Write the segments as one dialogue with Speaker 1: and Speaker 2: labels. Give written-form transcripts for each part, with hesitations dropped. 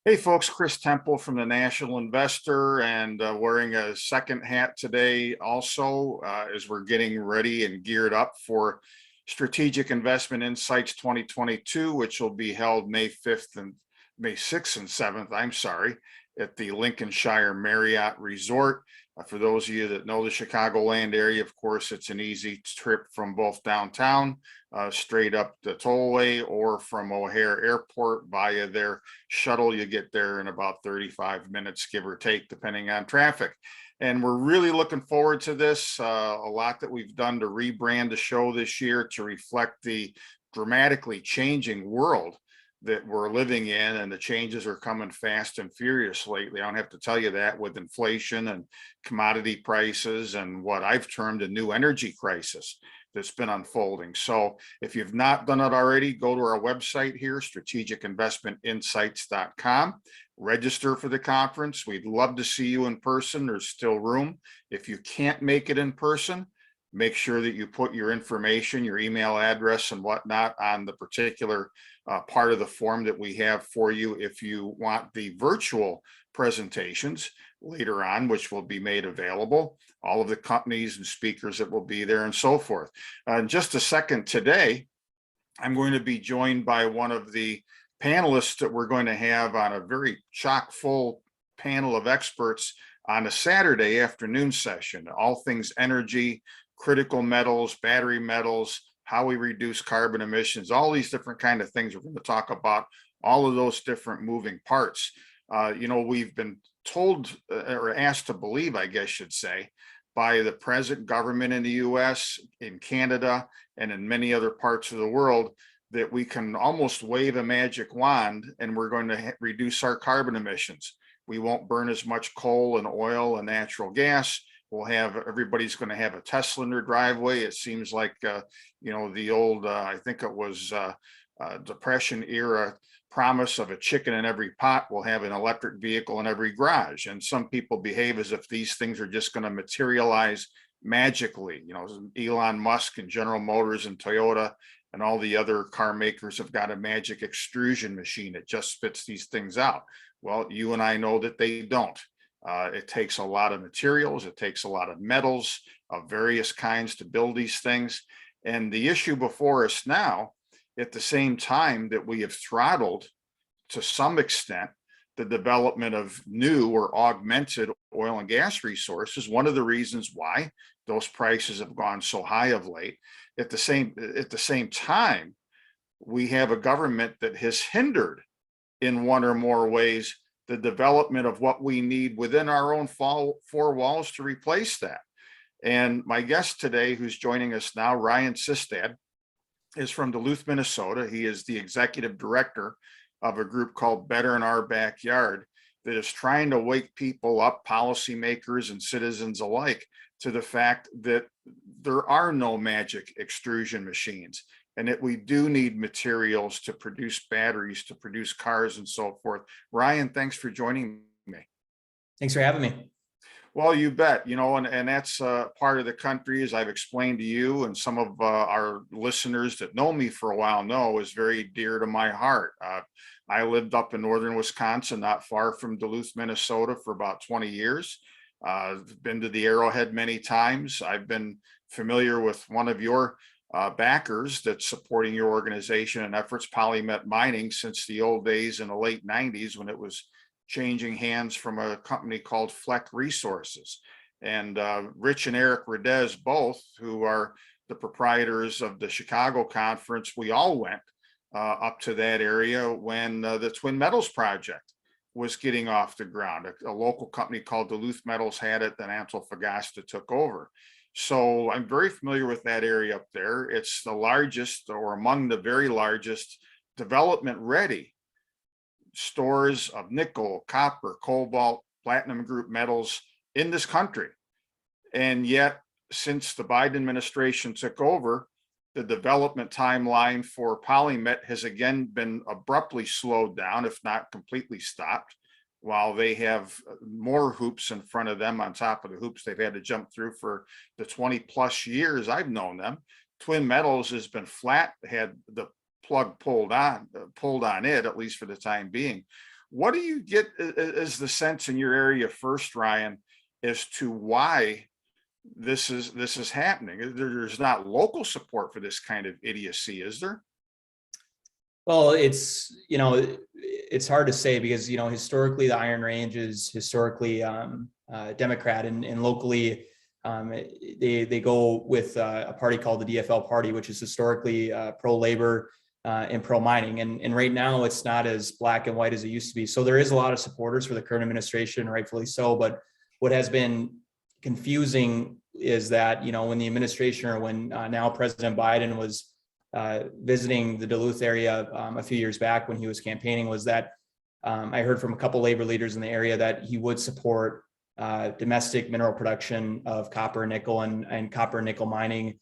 Speaker 1: Hey folks, Chris Temple from the National Investor and wearing a second hat today also as we're getting ready and geared up for Strategic Investment Insights 2022, which will be held May 5th and May 6th and 7th, I'm sorry, at the Lincolnshire Marriott Resort. For those of you that know the Chicagoland area, of course, it's an easy trip from both downtown straight up the tollway or from O'Hare Airport via their shuttle. You get there in about 35 minutes, give or take, depending on traffic. And we're really looking forward to this. A lot that we've done to rebrand the show this year to reflect the dramatically changing world that we're living in, and the changes are coming fast and furious lately. I don't have to tell you that, with inflation and commodity prices and what I've termed a new energy crisis that's been unfolding. So if you've not done it already, go to our website here, strategicinvestmentinsights.com. Register for the conference. We'd love to see you in person. There's still room. If you can't make it in person, make sure that you put your information, your email address and whatnot on the particular part of the form that we have for you if you want the virtual presentations later on, which will be made available, all of the companies and speakers that will be there and so forth. In just a second today, I'm going to be joined by one of the panelists that we're going to have on a very chock full panel of experts on a Saturday afternoon session, all things energy, critical metals, battery metals, how we reduce carbon emissions, all these different kind of things. We're going to talk about all of those different moving parts. We've been told or asked to believe, I guess should say, by the present government in the US, in Canada, and in many other parts of the world, that we can almost wave a magic wand and we're going to reduce our carbon emissions. We won't burn as much coal and oil and natural gas. We'll have, everybody's going to have a Tesla in their driveway. It seems like, the old, I think it was Depression era promise of a chicken in every pot. We'll have an electric vehicle in every garage. And some people behave as if these things are just going to materialize magically. Elon Musk and General Motors and Toyota and all the other car makers have got a magic extrusion machine that just spits these things out. Well, you and I know that they don't. It takes a lot of materials. It takes a lot of metals of various kinds to build these things. And the issue before us now, at the same time that we have throttled to some extent the development of new or augmented oil and gas resources, one of the reasons why those prices have gone so high of late. At the same time, we have a government that has hindered in one or more ways the development of what we need within our own four walls to replace that. And my guest today, who's joining us now, Ryan Sistad, is from Duluth, Minnesota. He is the executive director of a group called Better in Our Backyard that is trying to wake people up, policymakers and citizens alike, to the fact that there are no magic extrusion machines, and that we do need materials to produce batteries, to produce cars and so forth. Ryan, thanks for joining me.
Speaker 2: Thanks for having me.
Speaker 1: Well, you bet, and that's part of the country, as I've explained to you, and some of our listeners that know me for a while know, is very dear to my heart. I lived up in northern Wisconsin, not far from Duluth, Minnesota, for about 20 years. I've been to the Arrowhead many times. I've been familiar with one of your backers that's supporting your organization and efforts, Polymet Mining, since the old days in the late 90s when it was changing hands from a company called Fleck Resources. And Rich and Eric Redez, both, who are the proprietors of the Chicago conference, we all went up to that area when the Twin Metals project was getting off the ground. A local company called Duluth Metals had it, then Antofagasta took over. So I'm very familiar with that area up there. It's the largest, or among the very largest, development ready stores of nickel, copper, cobalt, platinum group metals in this country. And yet, since the Biden administration took over, the development timeline for Polymet has again been abruptly slowed down, if not completely stopped, while they have more hoops in front of them on top of the hoops they've had to jump through for the 20 plus years I've known them. Twin Metals has been flat, had the plug pulled on it, at least for the time being. What do you get as the sense in your area first, Ryan, as to why this is happening? There's not local support for this kind of idiocy, is there?
Speaker 2: Well, it's hard to say because, historically the Iron Range is historically Democrat, and locally they go with a party called the DFL party, which is historically pro-labor and pro-mining. And right now it's not as black and white as it used to be. So there is a lot of supporters for the current administration, rightfully so. But what has been confusing is that, when the administration, or when now President Biden was visiting the Duluth area a few years back when he was campaigning, was that I heard from a couple labor leaders in the area that he would support domestic mineral production of copper and nickel, and copper and nickel mining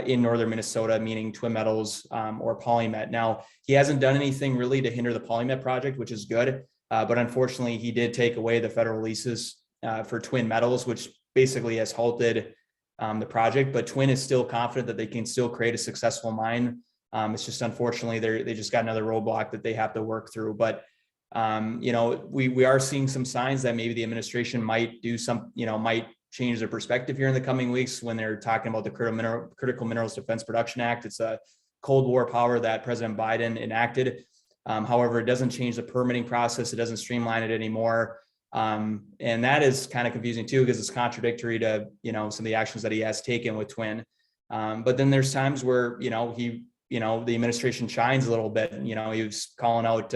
Speaker 2: in northern Minnesota, meaning twin metals or polymet. Now, he hasn't done anything really to hinder the polymet project, which is good. But unfortunately, he did take away the federal leases for twin metals, which basically has halted the project. But Twin is still confident that they can still create a successful mine. It's just unfortunately they just got another roadblock that they have to work through. But we are seeing some signs that maybe the administration might do some, might change their perspective here in the coming weeks when they're talking about the Critical Minerals Defense Production Act. It's a Cold War power that President Biden enacted. However, it doesn't change the permitting process. It doesn't streamline it anymore. And that is kind of confusing too, because it's contradictory to, some of the actions that he has taken with Twin. But then there's times where, the administration shines a little bit. He was calling out,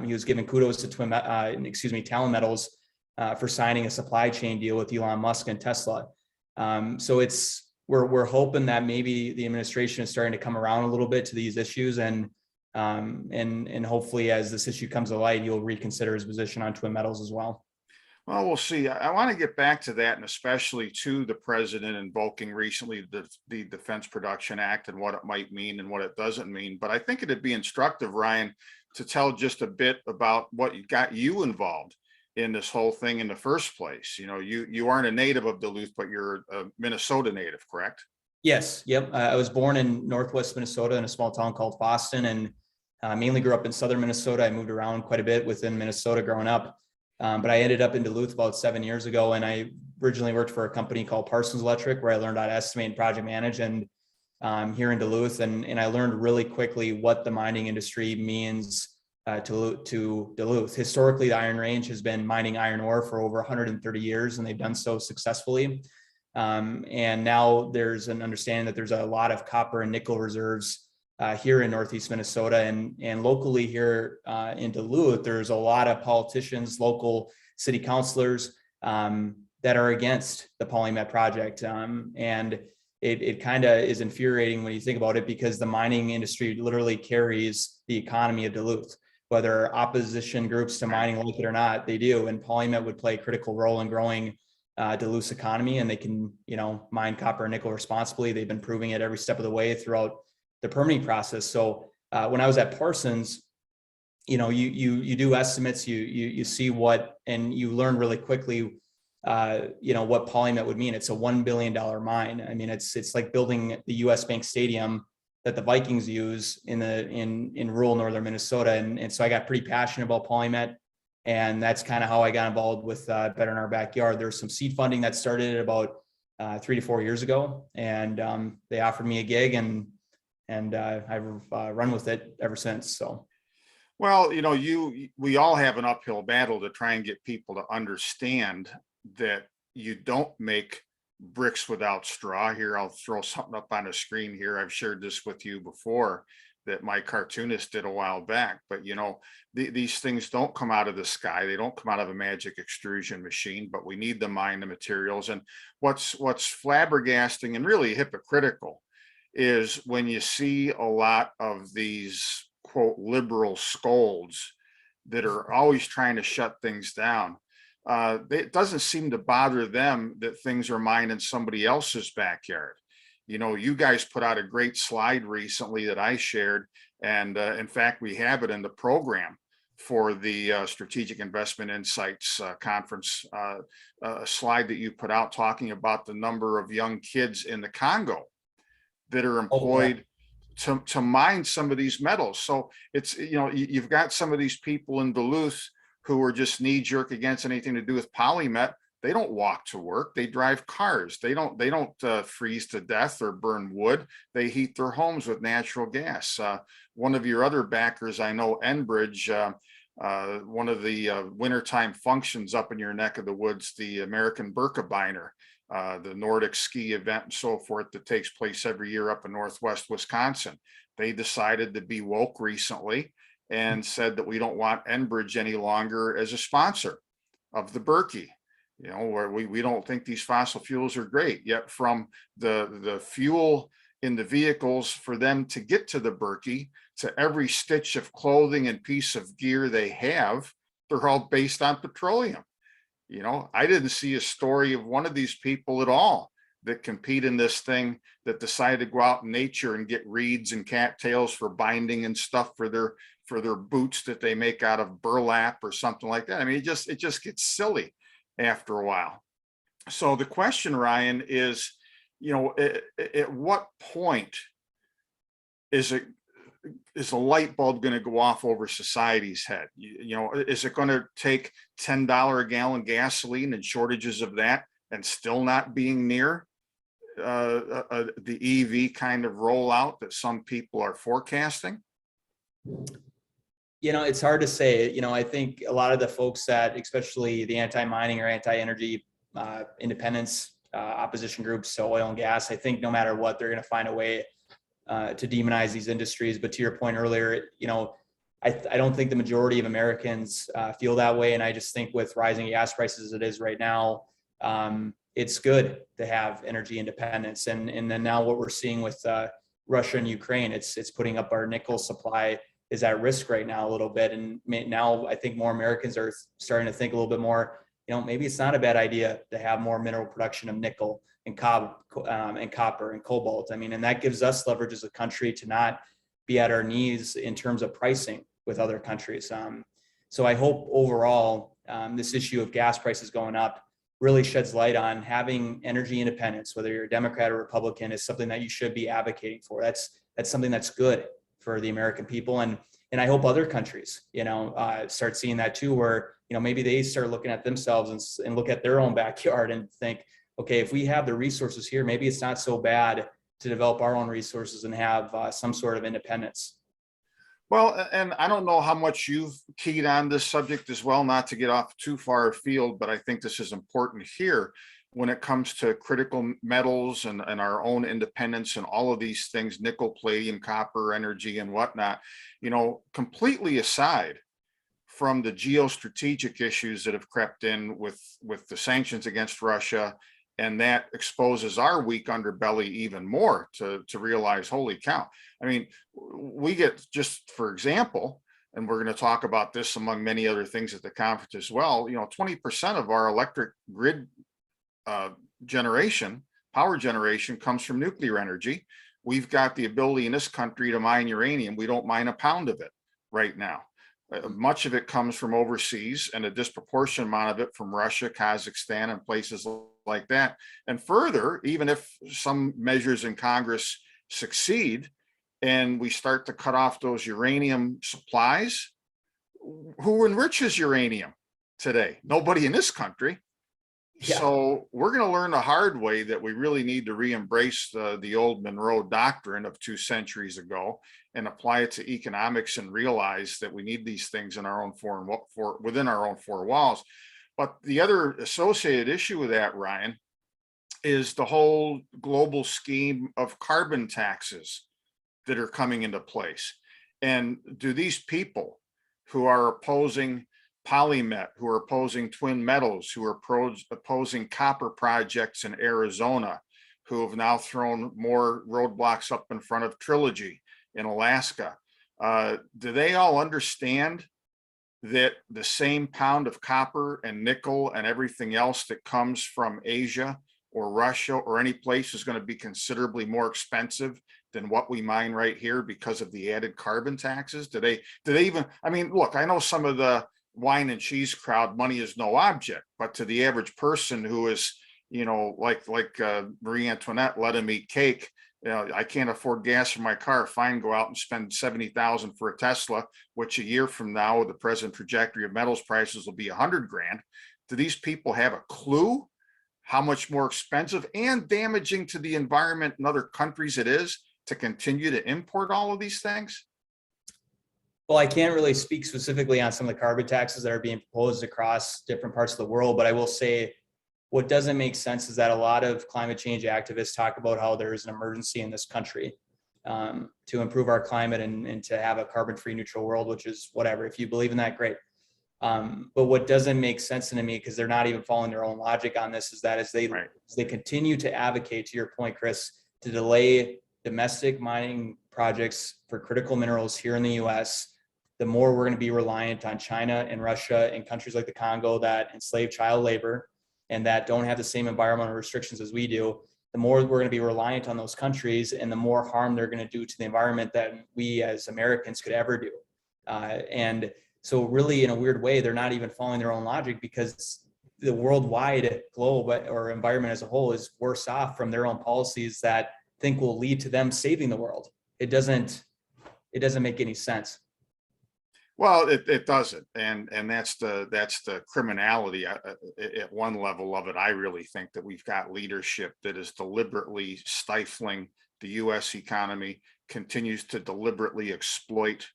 Speaker 2: he was giving kudos to Talon Metals for signing a supply chain deal with Elon Musk and Tesla. So we're hoping that maybe the administration is starting to come around a little bit to these issues, and hopefully as this issue comes to light, he'll reconsider his position on twin metals as well.
Speaker 1: Well, we'll see. I want to get back to that, and especially to the president invoking recently the Defense Production Act and what it might mean and what it doesn't mean. But I think it'd be instructive, Ryan, to tell just a bit about what got you involved in this whole thing in the first place. You aren't a native of Duluth, but you're a Minnesota native, correct?
Speaker 2: Yes. Yep. I was born in Northwest Minnesota in a small town called Boston, and mainly grew up in southern Minnesota. I moved around quite a bit within Minnesota growing up. But I ended up in Duluth about 7 years ago, and I originally worked for a company called Parsons Electric, where I learned how to estimate and project manage, and here in Duluth. And I learned really quickly what the mining industry means to Duluth. Historically, the Iron Range has been mining iron ore for over 130 years, and they've done so successfully. And now there's an understanding that there's a lot of copper and nickel reserves here in Northeast Minnesota, and locally here in Duluth, there's a lot of politicians, local city councilors that are against the polymet project. And it kind of is infuriating when you think about it, because the mining industry literally carries the economy of Duluth. Whether opposition groups to mining like it or not, they do. And polymet would play a critical role in growing Duluth's economy, and they can, mine copper and nickel responsibly. They've been proving it every step of the way throughout the permitting process. So when I was at Parsons, you do estimates, you see what, and you learn really quickly, what polymet would mean. It's a $1 billion mine. I mean, it's like building the US Bank Stadium that the Vikings use in rural northern Minnesota. And so I got pretty passionate about polymet, and that's kind of how I got involved with Better in Our Backyard. There's some seed funding that started about 3 to 4 years ago, and they offered me a gig, and I've run with it ever since. So,
Speaker 1: well, we all have an uphill battle to try and get people to understand that you don't make bricks without straw. Here, I'll throw something up on the screen here. I've shared this with you before, that my cartoonist did a while back. But these things don't come out of the sky. They don't come out of a magic extrusion machine, but we need to mine the materials. And what's flabbergasting and really hypocritical is when you see a lot of these quote liberal scolds that are always trying to shut things down. It doesn't seem to bother them that things are mined in somebody else's backyard. You guys put out a great slide recently that I shared, and in fact, we have it in the program for the Strategic Investment Insights conference, a slide that you put out talking about the number of young kids in the Congo that are employed to mine some of these metals. So it's, you've got some of these people in Duluth who are just knee jerk against anything to do with polymet, they don't walk to work. They drive cars. They don't freeze to death or burn wood. They heat their homes with natural gas. One of your other backers, I know, Enbridge, one of the wintertime functions up in your neck of the woods, the American Birkebeiner, the Nordic ski event and so forth that takes place every year up in Northwest Wisconsin. They decided to be woke recently and said that we don't want Enbridge any longer as a sponsor of the Berkey. You know, where we don't think these fossil fuels are great, yet from the fuel in the vehicles for them to get to the Berkey, to every stitch of clothing and piece of gear they have, they're all based on petroleum. You know, I didn't see a story of one of these people at all that compete in this thing that decided to go out in nature and get reeds and cattails for binding and stuff for their boots that they make out of burlap or something like that. I mean, it just gets silly after a while. So the question, Ryan, is, you know, at what point is a light bulb going to go off over society's head? You know, is it going to take $10 a gallon gasoline and shortages of that and still not being near the EV kind of rollout that some people are forecasting?
Speaker 2: You know, it's hard to say. You know, I think a lot of the folks that, especially the anti-mining or anti-energy independence opposition groups, so oil and gas, I think no matter what, they're going to find a way to demonize these industries. But to your point earlier, you know, I don't think the majority of Americans feel that way. And I just think with rising gas prices as it is right now, it's good to have energy independence. And then now what we're seeing with Russia and Ukraine, it's putting up our nickel supply is at risk right now a little bit. And now I think more Americans are starting to think a little bit more, you know, maybe it's not a bad idea to have more mineral production of nickel and copper and cobalt. I mean, and that gives us leverage as a country to not be at our knees in terms of pricing with other countries. So I hope overall this issue of gas prices going up really sheds light on having energy independence, whether you're a Democrat or Republican, is something that you should be advocating for. That's something that's good for the American people. And I hope other countries, you know, start seeing that too, where, you know, maybe they start looking at themselves and look at their own backyard and think, okay, if we have the resources here, maybe it's not so bad to develop our own resources and have some sort of independence.
Speaker 1: Well, and I don't know how much you've keyed on this subject as well, not to get off too far afield, but I think this is important here when it comes to critical metals and our own independence and all of these things, nickel, palladium, copper, energy and whatnot, you know, completely aside from the geostrategic issues that have crept in with the sanctions against Russia, and that exposes our weak underbelly even more to realize, holy cow. I mean, we get, just for example, and we're going to talk about this among many other things at the conference as well, you know, 20% of our electric grid power generation comes from nuclear energy. We've got the ability in this country to mine uranium. We don't mine a pound of it right now. Much of it comes from overseas, and a disproportionate amount of it from Russia, Kazakhstan, and places like that. And further, even if some measures in Congress succeed and we start to cut off those uranium supplies, who enriches uranium today? Nobody in this country. Yeah. So we're going to learn the hard way that we really need to re-embrace the old Monroe Doctrine of 2 centuries ago and apply it to economics and realize that we need these things in our own within our own 4 walls. But the other associated issue with that, Ryan, is the whole global scheme of carbon taxes that are coming into place. And do these people who are opposing polymet, who are opposing twin metals, who are opposing copper projects in Arizona, who have now thrown more roadblocks up in front of Trilogy in Alaska, do they all understand that the same pound of copper and nickel and everything else that comes from Asia or Russia or any place is going to be considerably more expensive than what we mine right here because of the added carbon taxes? Do they even, I mean, look, I know some of the wine and cheese crowd, money is no object, but to the average person who is, you know, like Marie Antoinette, let him eat cake, I can't afford gas for my car. Fine, go out and spend 70,000 for a Tesla, which a year from now, with the present trajectory of metals prices, will be 100 grand. Do these people have a clue how much more expensive and damaging to the environment in other countries it is to continue to import all of these things?
Speaker 2: Well, I can't really speak specifically on some of the carbon taxes that are being proposed across different parts of the world, but I will say what doesn't make sense is that a lot of climate change activists talk about how there's an emergency in this country to improve our climate and to have a carbon-free neutral world, which is whatever. If you believe in that, great. But what doesn't make sense to me, because they're not even following their own logic on this, is that as they continue to advocate, to your point, Chris, to delay domestic mining projects for critical minerals here in the US, the more we're going to be reliant on China and Russia and countries like the Congo that enslave child labor and that don't have the same environmental restrictions as we do. The more we're going to be reliant on those countries and the more harm they're going to do to the environment than we as Americans could ever do. And so really, in a weird way, they're not even following their own logic, because the worldwide globe or environment as a whole is worse off from their own policies that think will lead to them saving the world. It doesn't make any sense.
Speaker 1: Well, it doesn't, and that's the criminality at one level of it. I really think that we've got leadership that is deliberately stifling the U.S. economy, continues to deliberately exploit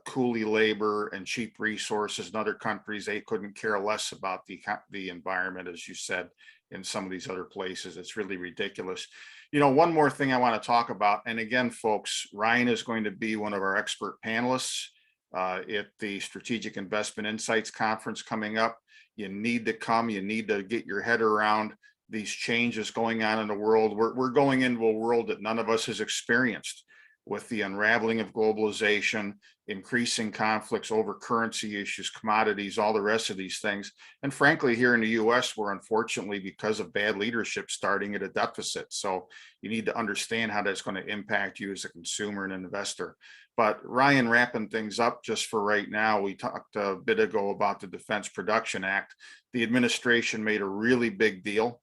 Speaker 1: coolie labor and cheap resources in other countries. They couldn't care less about the environment, as you said, in some of these other places. It's really ridiculous. One more thing I want to talk about, and again, folks, Ryan is going to be one of our expert panelists at the Strategic Investment Insights Conference coming up. You need to come. You need to get your head around these changes going on in the world. We're going into a world that none of us has experienced, with the unraveling of globalization, increasing conflicts over currency issues, commodities, all the rest of these things. And frankly, here in the US, we're unfortunately, because of bad leadership, starting at a deficit. So you need to understand how that's going to impact you as a consumer and an investor. But Ryan, wrapping things up just for right now, we talked a bit ago about the Defense Production Act. The administration made a really big deal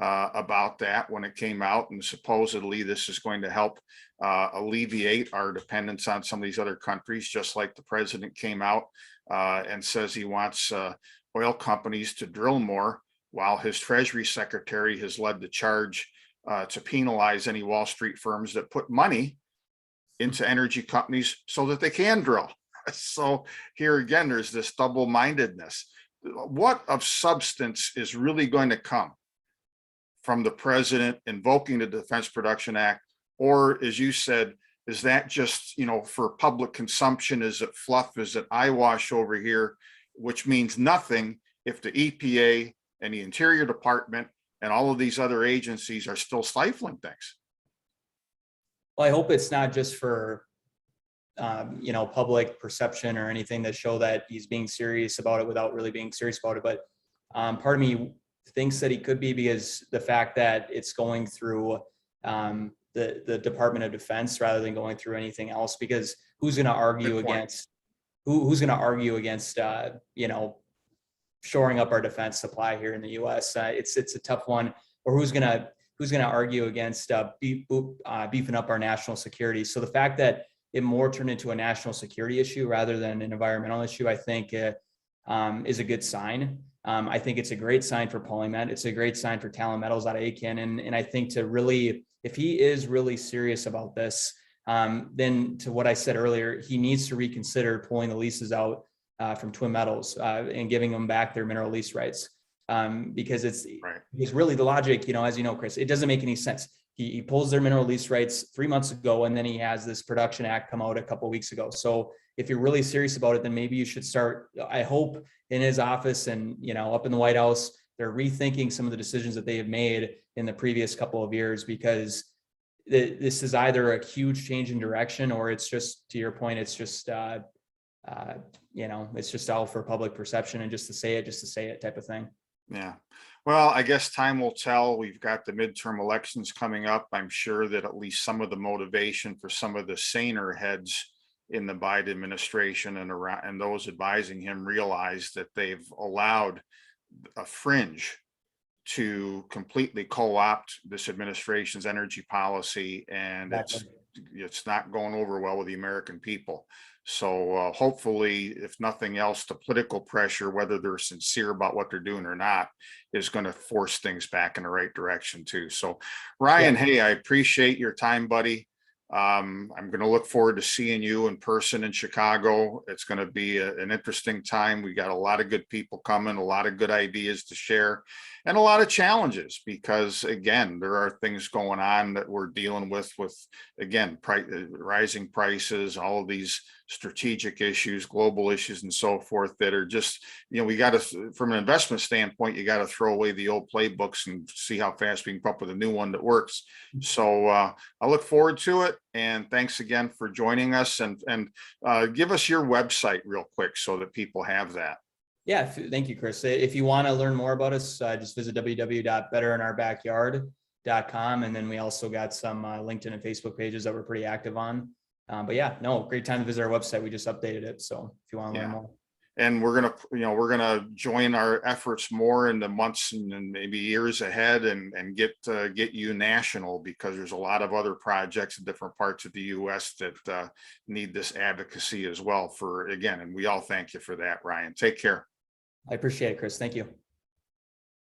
Speaker 1: about that when it came out, and supposedly this is going to help alleviate our dependence on some of these other countries, just like the president came out and says he wants oil companies to drill more, while his Treasury Secretary has led the charge to penalize any Wall Street firms that put money into energy companies so that they can drill. So here again, there's this double-mindedness. What of substance is really going to come from the president invoking the Defense Production Act? Or, as you said, is that just, for public consumption? Is it fluff? Is it eyewash over here, which means nothing if the EPA and the Interior Department and all of these other agencies are still stifling things?
Speaker 2: Well, I hope it's not just for, public perception or anything to show that he's being serious about it without really being serious about it. But part of me thinks that he could be, because the fact that it's going through the Department of Defense rather than going through anything else, because who's going to argue against who's going to argue against shoring up our defense supply here in the US? It's a tough one. Or who's going to argue against beefing up our national security? So the fact that it more turned into a national security issue rather than an environmental issue, I think is a good sign. I think it's a great sign for PolyMet. It's a great sign for Talon Metals out of Aiken. And I think if he is really serious about this, then to what I said earlier, he needs to reconsider pulling the leases out from Twin Metals and giving them back their mineral lease rights. Because it's really the logic, as you know, Chris, it doesn't make any sense. He pulls their mineral lease rights 3 months ago, and then he has this Production Act come out a couple of weeks ago. So if you're really serious about it, then maybe you should start, I hope, in his office and, up in the White House, they're rethinking some of the decisions that they have made in the previous couple of years, because this is either a huge change in direction, or it's just, to your point, it's just, it's just all for public perception and just to say it type of thing.
Speaker 1: Yeah. Well, I guess time will tell. We've got the midterm elections coming up. I'm sure that at least some of the motivation for some of the saner heads in the Biden administration and those advising him realize that they've allowed a fringe to completely co-opt this administration's energy policy, and
Speaker 2: Exactly.
Speaker 1: it's not going over well with the American people. So hopefully, if nothing else, the political pressure, whether they're sincere about what they're doing or not, is going to force things back in the right direction too. So Ryan,
Speaker 2: Yeah.
Speaker 1: hey, I appreciate your time, buddy. I'm going to look forward to seeing you in person in Chicago. It's going to be an interesting time. We got a lot of good people coming, a lot of good ideas to share, and a lot of challenges, because again, there are things going on that we're dealing with again, rising prices, all of these strategic issues, global issues, and so forth, that are just, we got to, from an investment standpoint, you got to throw away the old playbooks and see how fast we can come up with a new one that works. So I look forward to it. And thanks again for joining us, and give us your website real quick so that people have that.
Speaker 2: Yeah, thank you, Chris. If you want to learn more about us, just visit www.betterinourbackyard.com. And then we also got some LinkedIn and Facebook pages that we're pretty active on. But yeah, no, great time to visit our website. We just updated it. So if you want to learn more.
Speaker 1: And we're gonna join our efforts more in the months and maybe years ahead, and get you national, because there's a lot of other projects in different parts of the U.S. that need this advocacy as well. And we all thank you for that, Ryan. Take care.
Speaker 2: I appreciate it, Chris. Thank you.